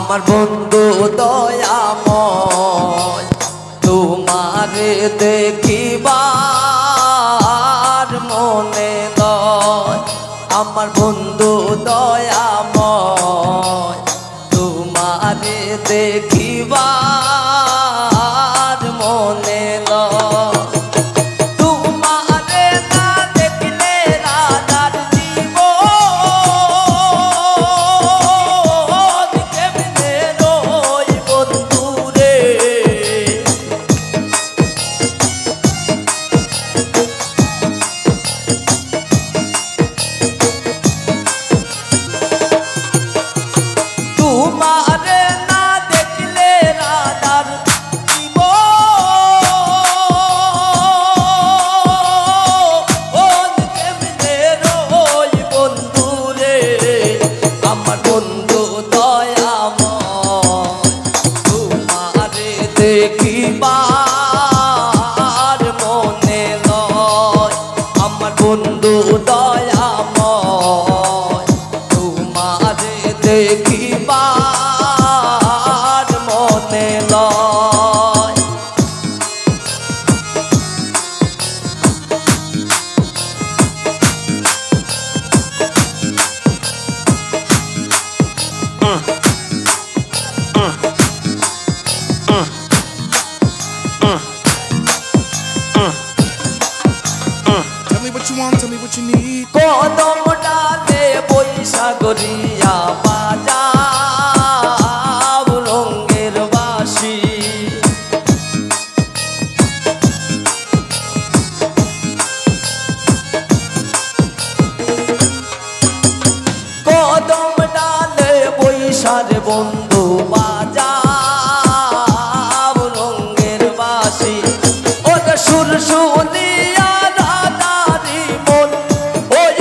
আমার বন্ধু দয়াময় তোমারে দেখিবার মনে লয়। আমার বন্ধু দয়াময় তোমারে দেখিবার মনে লয়। তোমারে না দেখলে রাধার জীবন কেমনে রই বন্ধু রে। তোমারে না দেখলে রাধার জীবন কেমনে রই বন্ধু রে। আমার বন্ধু দয়াময় তোমারে দেখিবার মনে লয়। আমার বন্ধু দয়াময় তোমারে দেখিবার মনে লয়। Tell me what you want, tell me what you need. কদম ডালে বৈশাগরিয়া বাজাও রঙের বাঁশি। কদম ডালে বৈশার বন্ধু বাজাও রঙের বাঁশি। ওর সুর শুনিয়া রাধারি মন ওই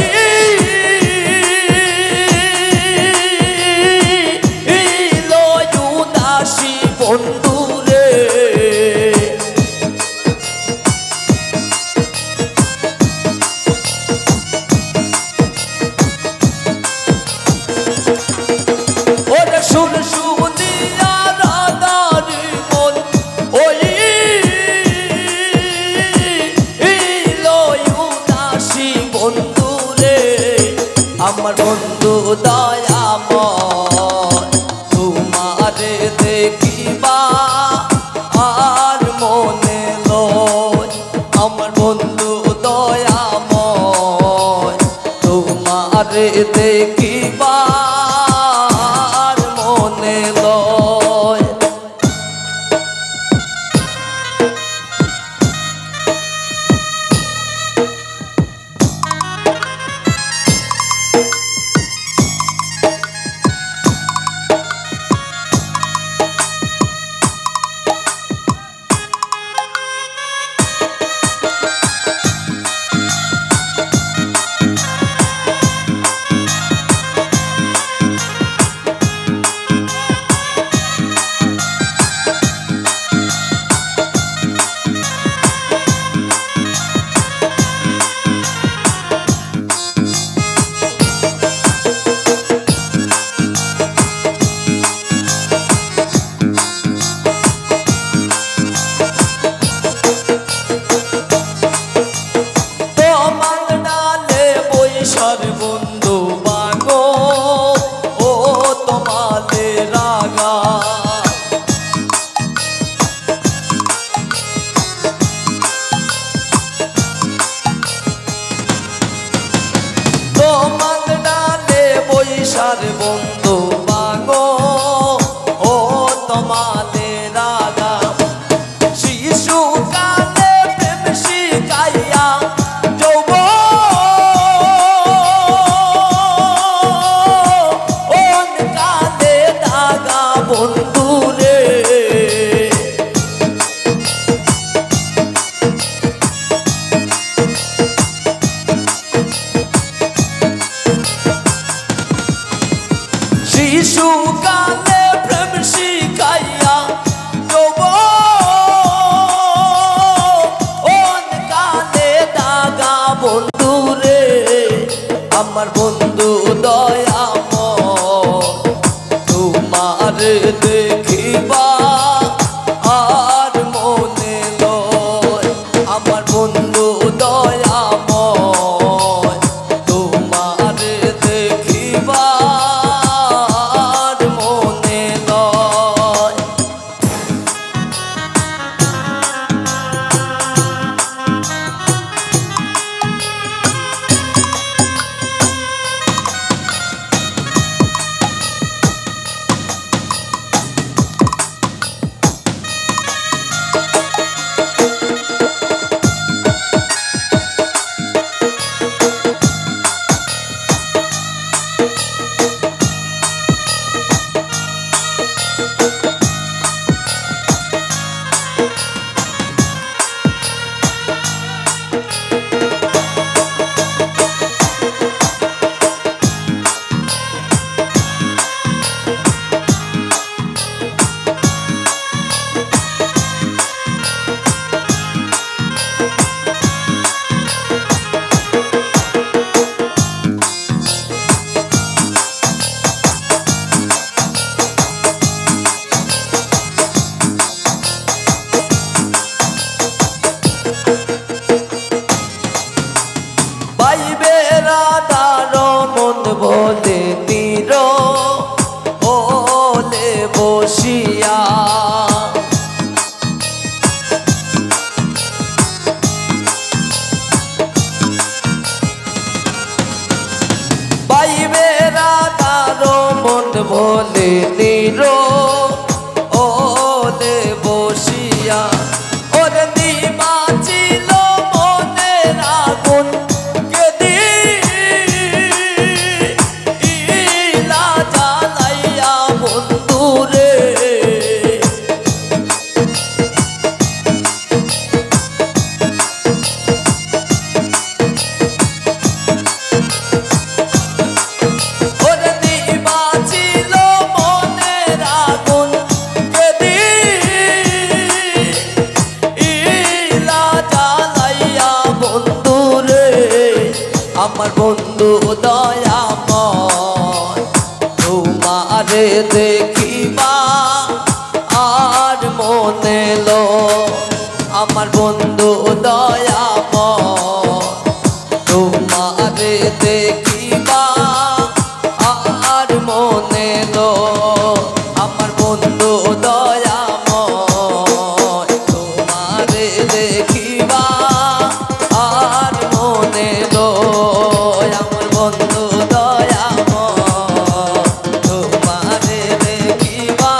লয় উদাসী বন্ধু রে। ওর সুর শুনিয়া রাধারি মন ওই লয় উদাসী বন্ধু রে। আমার বন্ধু দয়াময় তোমারে দেখিবার মনে লয়। আমার বন্ধু দয়াময় তোমারে দেখিবার মনে লয়। তোমার ডালে বৈশার বন্ধু বাগো ও তোমালে রাগা। তোমার ডালে বৈশার বন্ধু বাগো ও তোমালে রাগা। শিশু কালে প্রেম শিখাইয়া যৌবন কালে দাগা বন্ধু রে। শিশু কালে প্রেম শিখাইয়া যৌবন কালে দাগা বন্ধু রে। আমার বন্ধু দয়াময় তোমার তোমারে দেখিবা আর মনে লয় আমার বন্ধু দয়াময় তোমারে দেখিবা আর মনে লয় বলে তীর ওলে বসিয়া বাইবেরা তার মন বলে তীর ওলে বসিয়া ওরে দিবা ছিল মনের আগুন আমার বন্ধু দয়াময় তোমারে দেখিবা আর মনে লয় আমার বন্ধু দয়াময় তোমারে দেখিবা আর মনে লয় আমার বন্ধু দয়াময় তোমারে দেখিবা আর মনে লয় আমার বন্ধু দয়াময় তোমারে দেখিবা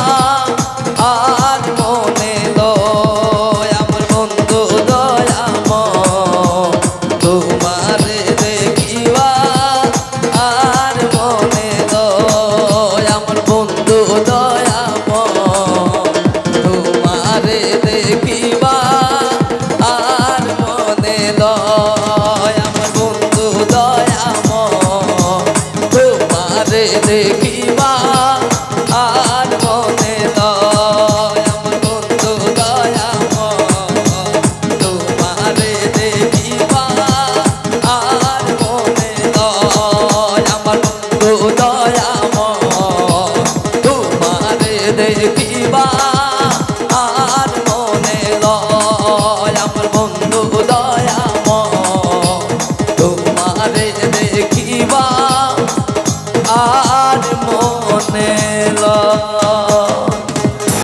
আর মনে লয় আমার বন্ধু দয়াময় তোমারে দেখিবা আর মনে লয় আমার বন্ধু দয়াময় তোমারে দেখিবা আর মনে লয় আমার বন্ধু দয়াময় তোমারে দেখিবা আর মনে লয় আমার বন্ধু দয়াময় তোমারে দেখিবা আর মনে লয় আমার বন্ধু দয়াময় তোমারে দেখিবা